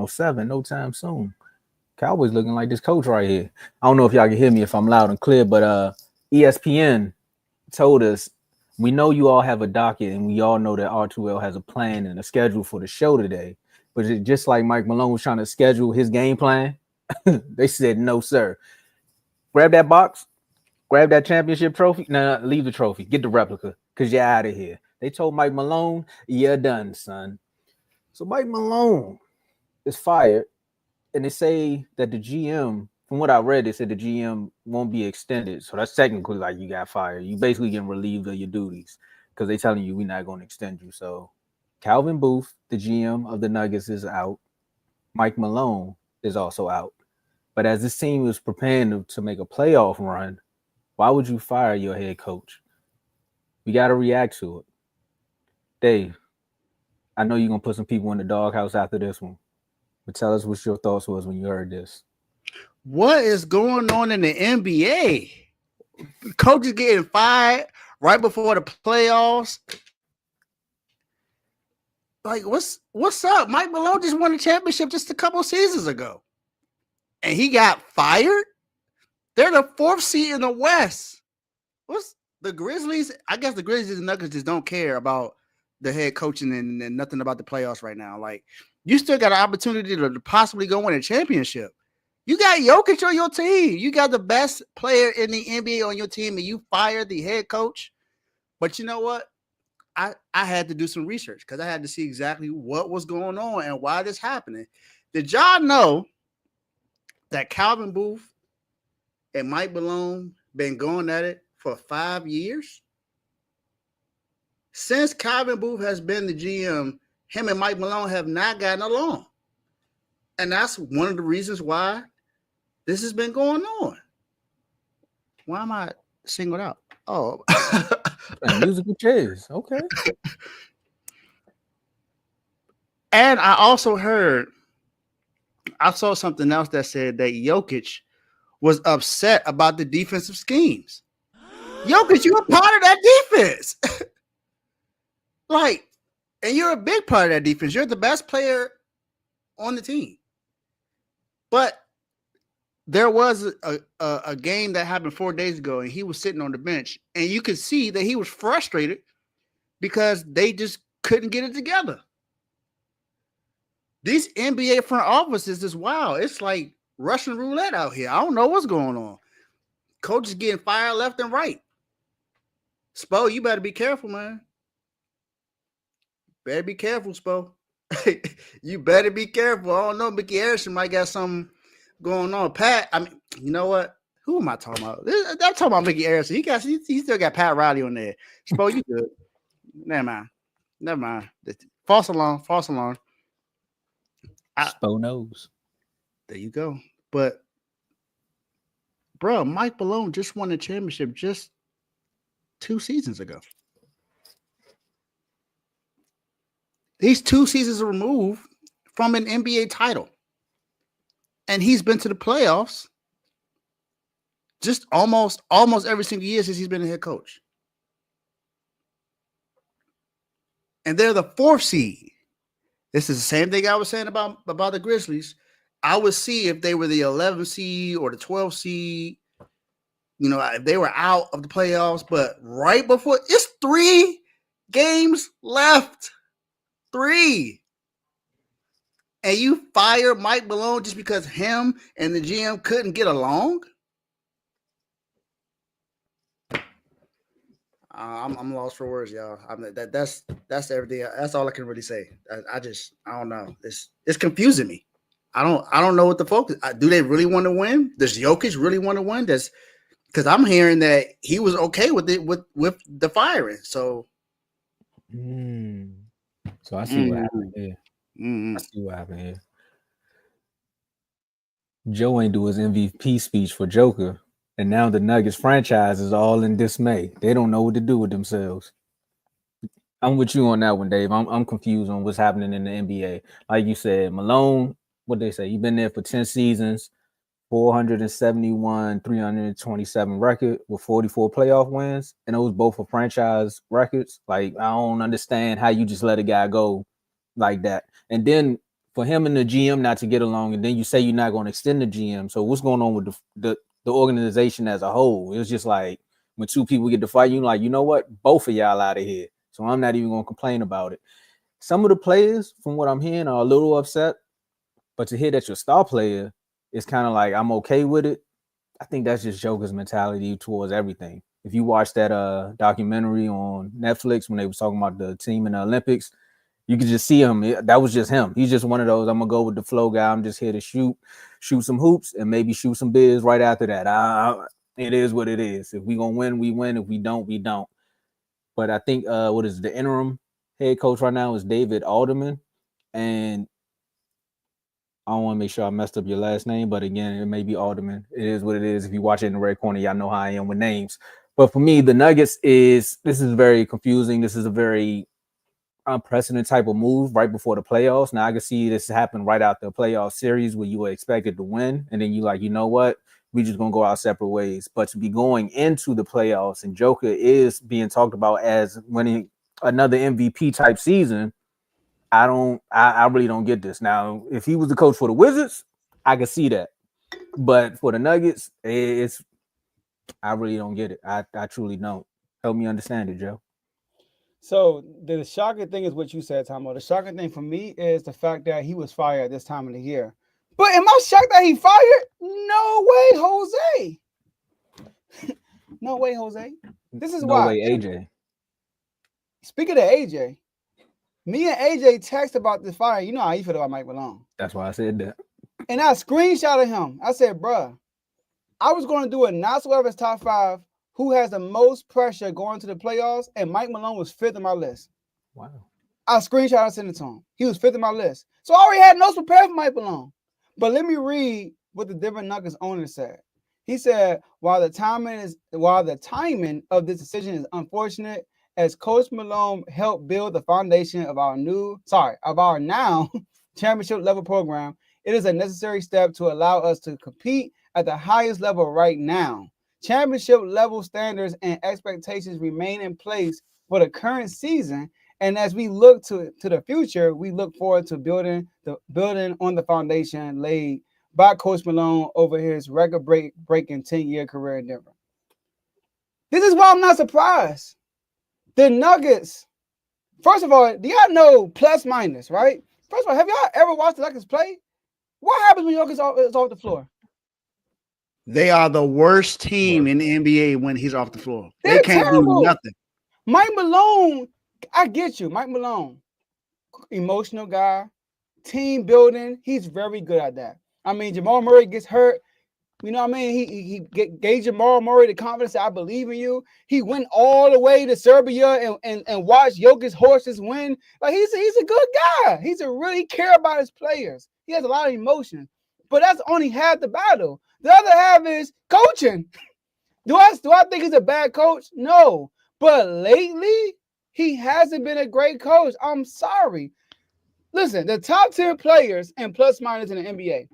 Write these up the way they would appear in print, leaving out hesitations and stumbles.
7, no time soon. Cowboys looking like this coach right here. I don't know if y'all can hear me if I'm loud and clear, but ESPN told us we know you all have a docket and we all know that R2L has a plan and a schedule for the show today. But just like Mike Malone was trying to schedule his game plan, they said no, sir. Grab that box, grab that championship trophy. No, leave the trophy. Get the replica because you're out of here. They told Mike Malone, you're done, son. So Mike Malone is fired, and they say that the GM, from what I read, they said the GM won't be extended. So that's technically like you got fired. You basically getting relieved of your duties because they telling you we're not going to extend you. So Calvin Booth, the GM of the Nuggets, is out. Mike Malone is also out. But as this team is preparing to make a playoff run, why would you fire your head coach? We got to react to it. Dave, I know you're going to put some people in the doghouse after this one. But tell us what your thoughts was when you heard this. What is going on in the NBA? Coaches getting fired right before the playoffs. Like, what's up? Mike Malone just won the championship just a couple seasons ago. And he got fired? They're the 4th seed in the West. What's the Grizzlies? I guess the Grizzlies and Nuggets just don't care about the head coaching and nothing about the playoffs right now. Like, you still got an opportunity to possibly go win a championship. You got Jokic on your team. You got the best player in the NBA on your team, and you fired the head coach. But you know what? I had to do some research because I had to see exactly what was going on and why this happening. Did y'all know that Calvin Booth and Mike Malone been going at it for 5 years? Since Calvin Booth has been the GM, him and Mike Malone have not gotten along. And that's one of the reasons why this has been going on. Why am I singled out? Oh. Musical chairs. Okay. And I also I saw something else that said that Jokic was upset about the defensive schemes. Jokic, you're a part of that defense. Like, and you're a big part of that defense. You're the best player on the team. But there was a game that happened 4 days ago, and he was sitting on the bench, and you could see that he was frustrated because they just couldn't get it together. These NBA front offices is wild. It's like Russian roulette out here. I don't know what's going on. Coaches getting fired left and right. Spo, you better be careful, man. Better be careful, Spo. You better be careful. I don't know. Mickey Harrison might got something going on. Pat, I mean, you know what? Who am I talking about? I'm talking about Mickey Harrison. He still got Pat Riley on there. Spo, you good. Never mind. False alarm. Spo knows. There you go. But, bro, Mike Malone just won the championship just 2 seasons ago. He's 2 seasons removed from an NBA title. And he's been to the playoffs just almost every single year since he's been a head coach. And they're the 4th seed. This is the same thing I was saying about the Grizzlies. I would see if they were the 11th seed or the 12th seed, you know, if they were out of the playoffs. But right before, it's 3 games left. 3. And you fire Mike Malone just because him and the GM couldn't get along? I'm lost for words, y'all. That's everything. That's all I can really say. I don't know. It's confusing me. I don't know what the focus. Do they really want to win? Does Jokic really want to win? Because I'm hearing that he was okay with it with the firing. So, so I see what happened here. I see what happened here. Joe ain't do his MVP speech for Joker. And now the Nuggets franchise is all in dismay. They don't know what to do with themselves. I'm with you on that one, Dave. I'm confused on what's happening in the NBA. Like you said, Malone, what they say, you've been there for 10 seasons, 471, 327 record with 44 playoff wins. And those both are franchise records. Like, I don't understand how you just let a guy go like that. And then for him and the GM not to get along, and then you say you're not going to extend the GM. So what's going on with the organization as a whole? It's just like when two people get to fight, you like, you know what? Both of y'all out of here. So I'm not even going to complain about it. Some of the players, from what I'm hearing, are a little upset, but to hear that your star player is kind of like, I'm okay with it. I think that's just Joker's mentality towards everything. If you watch that documentary on Netflix when they was talking about the team in the Olympics, you could just see him. That was just him. He's just one of those. I'm gonna go with the flow guy. I'm just here to shoot some hoops, and maybe shoot some bids right after that. It is what it is. If we gonna win, we win. If we don't, we don't. But I think what is the interim head coach right now is David Alderman, and I don't want to make sure I messed up your last name, but again, it may be Alderman. It is what it is. If you watch it in the red corner, y'all know how I am with names. But for me, the Nuggets this is very confusing. This is a very unprecedented type of move right before the playoffs. Now I can see this happen right after the playoff series where you were expected to win, and then you like, you know what? We just gonna go our separate ways. But to be going into the playoffs and Joker is being talked about as winning another MVP type season, I really don't get this. Now, if he was the coach for the Wizards, I could see that. But for the Nuggets, I really don't get it. I truly don't. Help me understand it, Joe. So the shocking thing is what you said, Tomo. The shocking thing for me is the fact that he was fired at this time of the year. But am I shocked that he fired? No way, Jose. No way, Jose. This is no why. way, AJ. Speaking of AJ, me and AJ text about this fire. You know how you feel about Mike Malone. That's why I said that. And I screenshotted him. I said, bruh, I was going to do a not so ever top 5 who has the most pressure going to the playoffs, and Mike Malone was 5th on my list. Wow. I screenshot and sent it to him. He was 5th on my list. So I already had notes prepared for Mike Malone. But let me read what the Denver Nuggets owner said. He said, while the timing of this decision is unfortunate, as Coach Malone helped build the foundation of our now championship level program, it is a necessary step to allow us to compete at the highest level right now. Championship level standards and expectations remain in place for the current season, and as we look to the future, we look forward to building on the foundation laid by Coach Malone over his record-breaking 10-year career in Denver. This is why I'm not surprised. The Nuggets, first of all, do y'all know plus minus, right? First of all, have y'all ever watched the Nuggets play? What happens when Jokic is off the floor? They are the worst team in the NBA when he's off the floor. They can't terrible. do nothing. Mike Malone, I get you. Mike Malone, emotional guy, team building. He's very good at that. I mean, Jamal Murray gets hurt. You know what I mean? He gave Jamal Murray the confidence that I believe in you. He went all the way to Serbia and watched Jokic's horses win. Like he's a good guy. He's a really care about his players. He has a lot of emotion. But that's only half the battle. The other half is coaching. Do I think he's a bad coach? No. But lately, he hasn't been a great coach. I'm sorry. Listen, the top 10 players and plus minus in the NBA.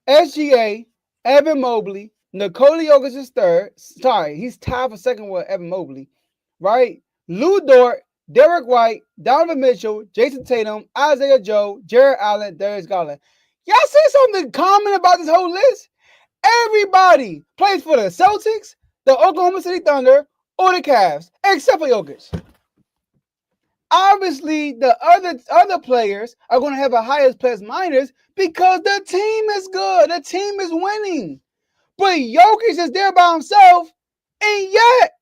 SGA, Evan Mobley, Nikola Jokic is third. Sorry, he's tied for second with Evan Mobley, right? Lou Dort, Derek White, Donovan Mitchell, Jason Tatum, Isaiah Joe, Jared Allen, Darius Garland. Y'all see something common about this whole list? Everybody plays for the Celtics, the Oklahoma City Thunder, or the Cavs, except for Jokic. Obviously, the other players are going to have a highest plus minus because the team is good. The team is winning. But Jokic is there by himself, and yet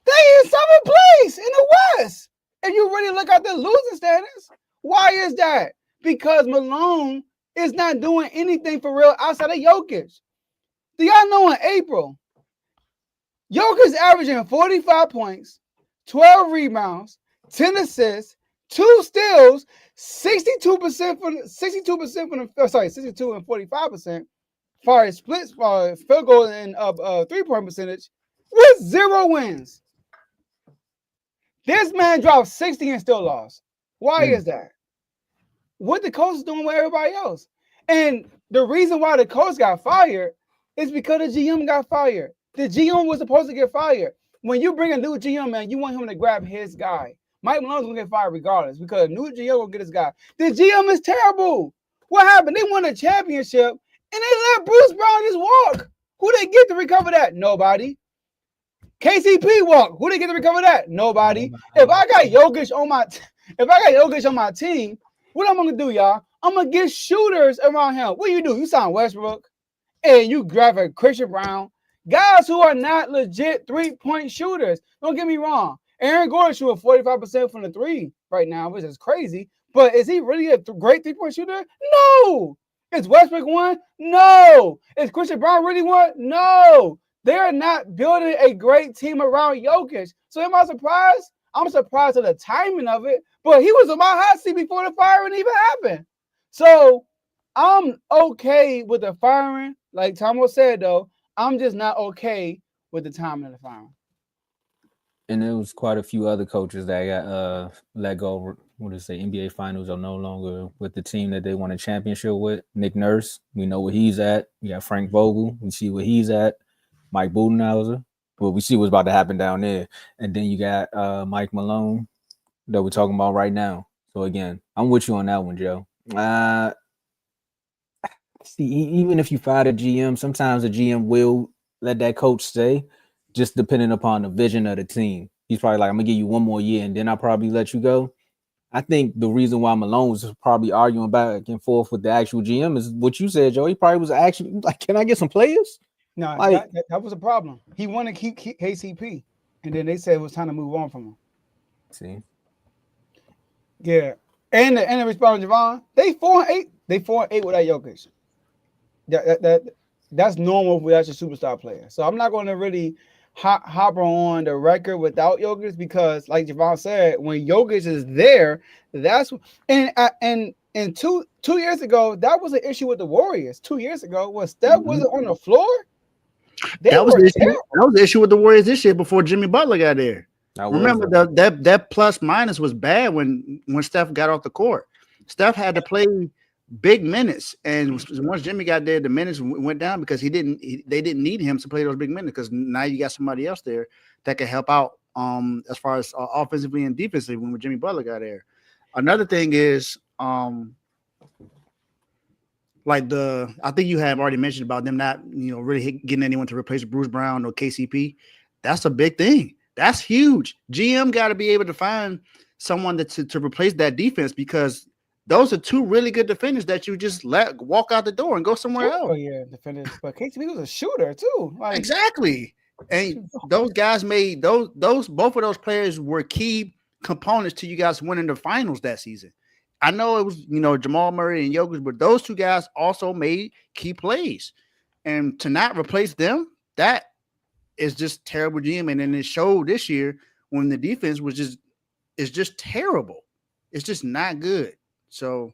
they in seventh place in the West. If you really look at the losing standings, why is that? Because Malone is not doing anything for real outside of Jokic. Do y'all know in April, Jokic's averaging 45 points, 12 rebounds, 10 assists, 2 steals, 62% from 62 and 45%, far as splits, field goal and 3-point percentage, with 0 wins. This man dropped 60 and still lost. Why is that? What the coach is doing with everybody else. And the reason why the coach got fired is because the GM got fired. The GM was supposed to get fired. When you bring a new GM, man, you want him to grab his guy. Mike Malone's gonna get fired regardless because new GM will get this guy. The GM is terrible. What happened? They won a championship and they let Bruce Brown just walk. Who they get to recover that? Nobody. KCP walk. Who they get to recover that? Nobody. If I got Jokic on my team, what I'm gonna do, y'all? I'm gonna get shooters around him. What you do? You sign Westbrook and you grab a Christian Brown, guys who are not legit 3-point shooters. Don't get me wrong. Aaron Gordon shooting 45% from the three right now, which is crazy. But is he really a great 3-point shooter? No. Is Westbrook one? No. Is Christian Brown really one? No. They're not building a great team around Jokic. So am I surprised? I'm surprised at the timing of it. But he was on my hot seat before the firing even happened. So I'm okay with the firing. Like Tomo said, though, I'm just not okay with the timing of the firing. And there was quite a few other coaches that got let go. What do you say? NBA Finals are no longer with the team that they won a championship with. Nick Nurse, we know where he's at. We got Frank Vogel, we see where he's at. Mike Budenholzer, well, we see what's about to happen down there. And then you got Mike Malone that we're talking about right now. So again, I'm with you on that one, Joe. See, even if you fire the GM, sometimes the GM will let that coach stay, just depending upon the vision of the team. He's probably like, I'm gonna give you one more year and then I'll probably let you go. I think the reason why Malone was probably arguing back and forth with the actual GM is what you said, Joe. He probably was actually like, can I get some players? No, like, that was a problem. He wanted to keep KCP, and then they said it was time to move on from him. See, yeah, and the response, Javon, they 4-8. They 4-8 without Jokic. That's normal for that's a superstar player. So I'm not going to really hop on the record without Jokic because, like Javon said, when Jokic is there, that's and 2 years ago that was an issue with the Warriors. 2 years ago, when Steph wasn't on the floor. That was the issue with the Warriors this year before Jimmy Butler got there. Remember that plus minus was bad when Steph got off the court. Steph had to play big minutes, and once Jimmy got there, the minutes went down because they didn't need him to play those big minutes because now you got somebody else there that can help out as far as offensively and defensively when Jimmy Butler got there. Another thing is I think you have already mentioned about them not, really getting anyone to replace Bruce Brown or KCP. That's a big thing. That's huge. GM got to be able to find someone to replace that defense because those are two really good defenders that you just let walk out the door and go somewhere else. Oh yeah, defenders. But KCP was a shooter too. Exactly. And those guys made both of those players were key components to you guys winning the finals that season. I know it was, Jamal Murray and Jokic, but those two guys also made key plays. And to not replace them, that is just terrible GM. And then it showed this year when the defense is just terrible. It's just not good. So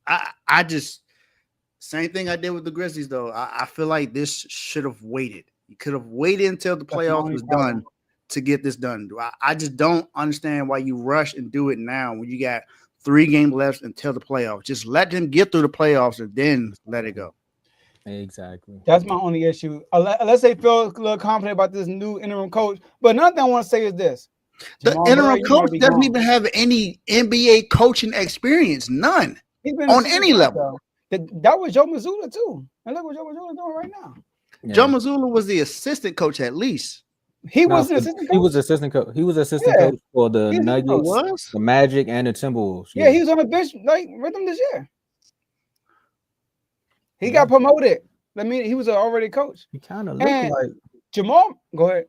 I just same thing I did with the Grizzlies though. I feel like this should have waited. You could have waited until the playoffs was done to get this done. I just don't understand why you rush and do it now when you got 3 games left until the playoffs. Just let them get through the playoffs and then let it go. Exactly. That's my only issue. Unless they feel a little confident about this new interim coach. But another thing I want to say is this. The interim coach doesn't even have any NBA coaching experience. None. On any level. That was Joe Mazzulla too. And look what Joe Mazzulla doing right now. Yeah. Joe Mazzulla was the assistant coach at least. He was assistant coach. He was assistant coach. He was assistant coach for the Nuggets, the Magic, and the Timberwolves. Yeah, he was on the bench with them this year. He got promoted. I mean, he was already coach. He kind of looked like Jamal. Go ahead.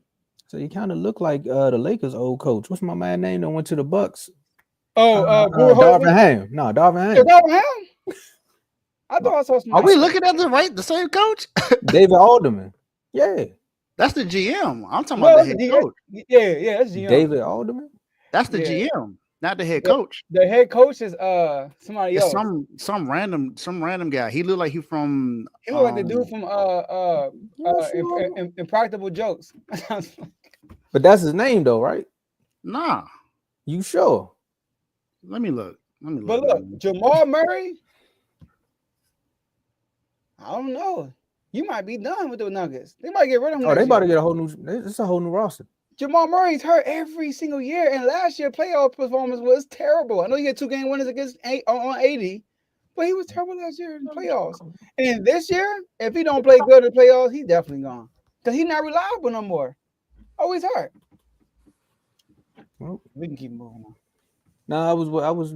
So he kind of looked like the Lakers' old coach. What's my man name that went to the Bucks? Darvin Ham. No, Darvin Ham. Yeah, Darvin Ham. I thought I saw some. Are we looking at the same coach? David Alderman. Yeah. That's the GM. I'm talking about the head coach. Yeah, that's GM. David Alderman. That's the GM, not the head coach. The head coach is somebody else. Some random guy. He looked like he from. He looked like the dude from Impractical Jokes. But that's his name though, right? Nah. You sure? Let me look. But look, Jamal Murray. I don't know. You might be done with the Nuggets. They might get rid of him. Oh, they about to get a whole new. It's a whole new roster. Jamal Murray's hurt every single year, and last year playoff performance was terrible. I know he had 2 game winners against on 80, but he was terrible last year in the playoffs. And this year, if he don't play good in the playoffs, he's definitely gone because he's not reliable no more. Always hurt. Well, We can keep moving on. no, I was